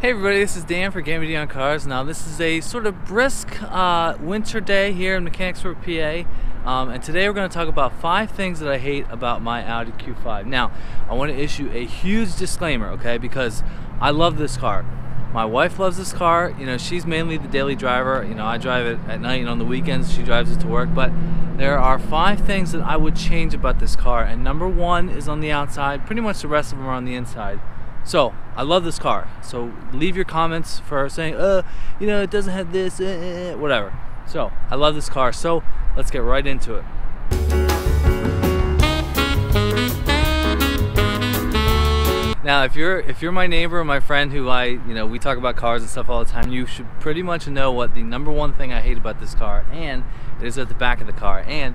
Hey everybody, this is Dan for GemmyD on Cars. Now this is a sort of brisk winter day here in Mechanicsburg, PA. And today we're going to talk about 5 things that I hate about my Audi Q5. Now, I want to issue a huge disclaimer, okay, because I love this car. My wife loves this car. You know, she's mainly the daily driver. You know, I drive it at night and on the weekends she drives it to work. But there are 5 things that I would change about this car. And number 1 is on the outside. Pretty much the rest of them are on the inside. So, I love this car. So, leave your comments for saying, you know, it doesn't have this, whatever. So, I love this car. So, let's get right into it. Now, if you're my neighbor or my friend who we talk about cars and stuff all the time, you should pretty much know what the number 1 thing I hate about this car, and it is at the back of the car. And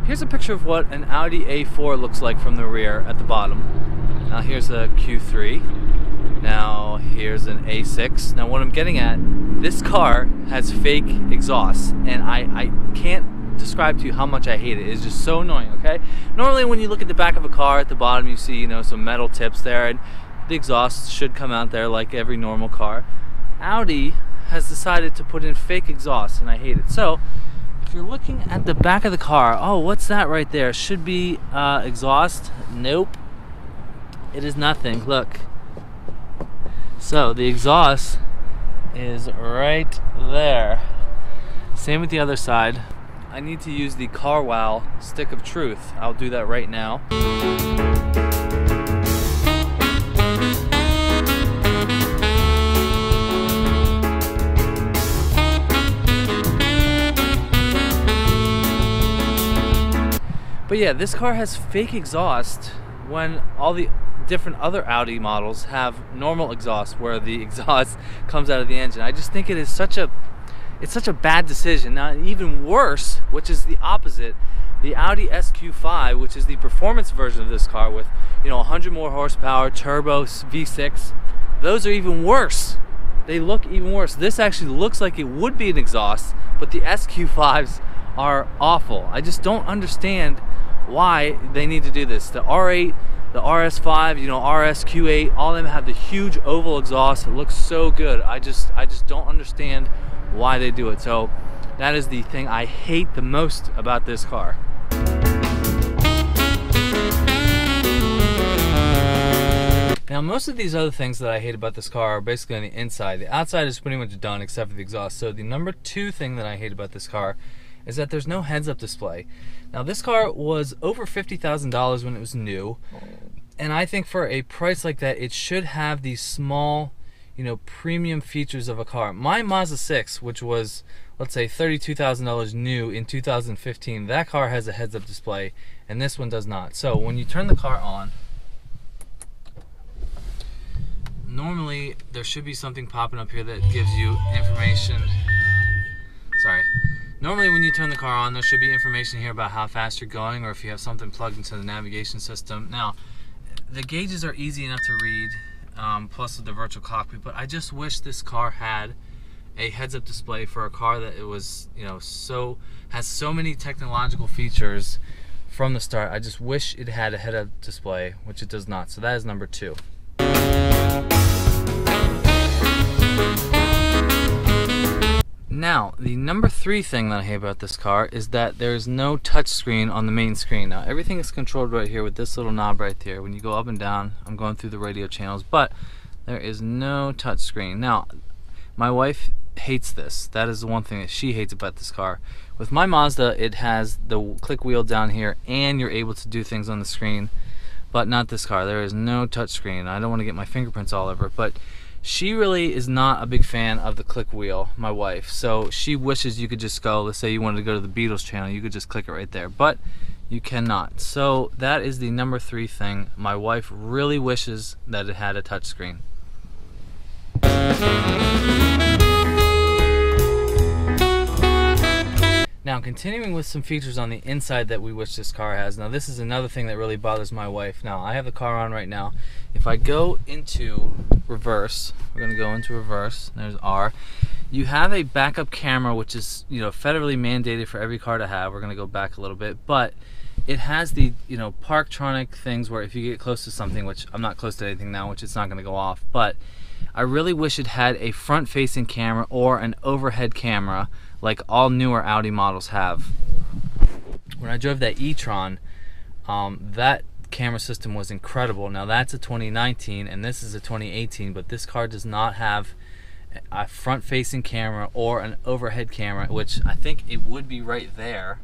here's a picture of what an Audi A4 looks like from the rear at the bottom. Now here's a Q3. Now here's an A6. Now what I'm getting at, this car has fake exhaust, and I can't describe to you how much I hate it. It's just so annoying, okay? Normally when you look at the back of a car at the bottom, you see, you know, some metal tips there, and the exhaust should come out there like every normal car. Audi has decided to put in fake exhaust, and I hate it. So if you're looking at the back of the car, oh, what's that right there? Should be exhaust. Nope. It is nothing. Look. So the exhaust is right there. Same with the other side. I need to use the CarWow stick of truth. I'll do that right now. But yeah, this car has fake exhaust when all the different other Audi models have normal exhaust where the exhaust comes out of the engine. I just think it's such a bad decision. Now, even worse, which is the opposite, the Audi SQ5, which is the performance version of this car with, you know, 100 more horsepower, turbo V6, those are even worse. They look even worse. This actually looks like it would be an exhaust, but the SQ5s are awful. I just don't understand why they need to do this. The R8, the RS5, you know, RSQ8, all of them have the huge oval exhaust. It looks so good. I just don't understand why they do it. So that is the thing I hate the most about this car. Now, most of these other things that I hate about this car are basically on the inside. The outside is pretty much done except for the exhaust. So the number 2 thing that I hate about this car is that there's no heads-up display. Now, this car was over $50,000 when it was new, and I think for a price like that, it should have these small, you know, premium features of a car. My Mazda 6, which was, let's say, $32,000 new in 2015, that car has a heads-up display, and this one does not. So when you turn the car on, normally there should be something popping up here that gives you information. Sorry. Normally when you turn the car on, there should be information here about how fast you're going, or if you have something plugged into the navigation system. Now, the gauges are easy enough to read, plus with the virtual cockpit, but I just wish this car had a heads-up display for a car that it was, you know, has so many technological features from the start. I just wish it had a head-up display, which it does not. So that is number 2. Now, the number 3 thing that I hate about this car is that there is no touchscreen on the main screen. Now, everything is controlled right here with this little knob right there. When you go up and down, I'm going through the radio channels, but there is no touchscreen. Now, my wife hates this. That is the one thing that she hates about this car. With my Mazda, it has the click wheel down here, and you're able to do things on the screen, but not this car. There is no touchscreen. I don't want to get my fingerprints all over it, but she really is not a big fan of the click wheel, my wife. So she wishes you could just go, let's say you wanted to go to the Beatles channel, you could just click it right there, but you cannot. So that is the number 3 thing. My wife really wishes that it had a touchscreen. Now, continuing with some features on the inside that we wish this car has. Now, this is another thing that really bothers my wife. Now, I have the car on right now. If I go into reverse, we're going to go into reverse. There's R. You have a backup camera, which is, you know, federally mandated for every car to have. We're going to go back a little bit, but it has the, you know, Parktronic things where if you get close to something, which I'm not close to anything now, which it's not going to go off, but I really wish it had a front-facing camera or an overhead camera like all newer Audi models have. When I drove that e-tron, that camera system was incredible. Now that's a 2019 and this is a 2018, but this car does not have a front-facing camera or an overhead camera, which I think it would be right there.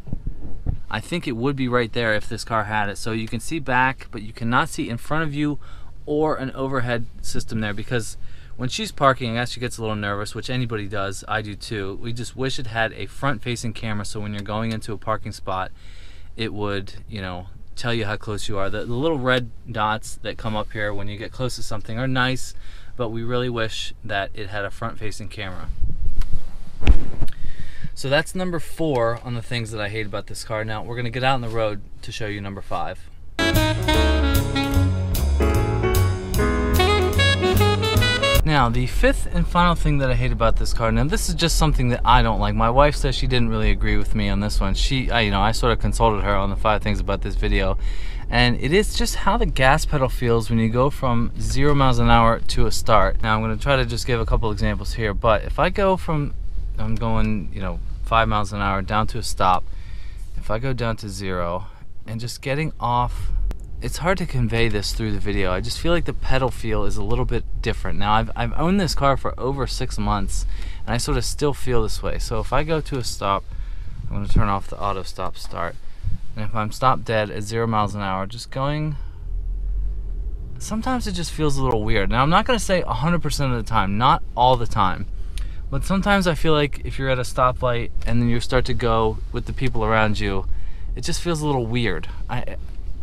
I think it would be right there if this car had it. So you can see back, but you cannot see in front of you or an overhead system there, because when she's parking, I guess she gets a little nervous, which anybody does. I do too. We just wish it had a front-facing camera, so when you're going into a parking spot, it would, you know, tell you how close you are. The little red dots that come up here when you get close to something are nice, but we really wish that it had a front-facing camera. So that's number 4 on the things that I hate about this car. Now we're gonna get out on the road to show you number 5. Now, the 5th and final thing that I hate about this car, now this is just something that I don't like. My wife says she didn't really agree with me on this one. I sort of consulted her on the 5 things about this video, and it is just how the gas pedal feels when you go from 0 miles an hour to a start. Now, I'm going to try to just give a couple examples here, but if I go from, I'm going, 5 miles an hour down to a stop, if I go down to 0 and just getting off, it's hard to convey this through the video. I just feel like the pedal feel is a little bit different. Now I've owned this car for over 6 months and I sort of still feel this way. So if I go to a stop, I'm going to turn off the auto stop start, and if I'm stopped dead at 0 miles an hour, just going, sometimes it just feels a little weird. Now I'm not going to say 100% of the time, not all the time, but sometimes I feel like if you're at a stoplight and then you start to go with the people around you, it just feels a little weird.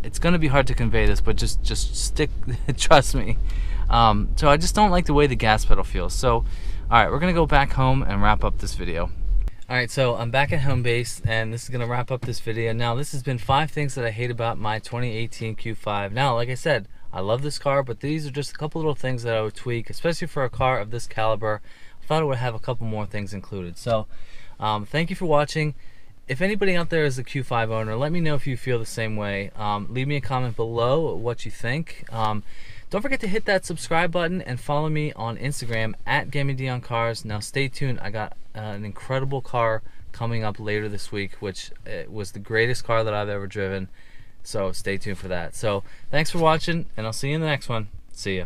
It's going to be hard to convey this, but just stick, trust me. So I just don't like the way the gas pedal feels. So, alright, we're going to go back home and wrap up this video. Alright, so I'm back at home base, and this is going to wrap up this video. Now, this has been 5 things that I hate about my 2018 Q5. Now, like I said, I love this car, but these are just a couple little things that I would tweak, especially for a car of this caliber. I thought it would have a couple more things included. So, thank you for watching. If anybody out there is a Q5 owner, let me know if you feel the same way. Leave me a comment below what you think. Don't forget to hit that subscribe button and follow me on Instagram at GemmyD on Cars. Now stay tuned. I got an incredible car coming up later this week, which was the greatest car that I've ever driven. So stay tuned for that. So thanks for watching, and I'll see you in the next one. See ya.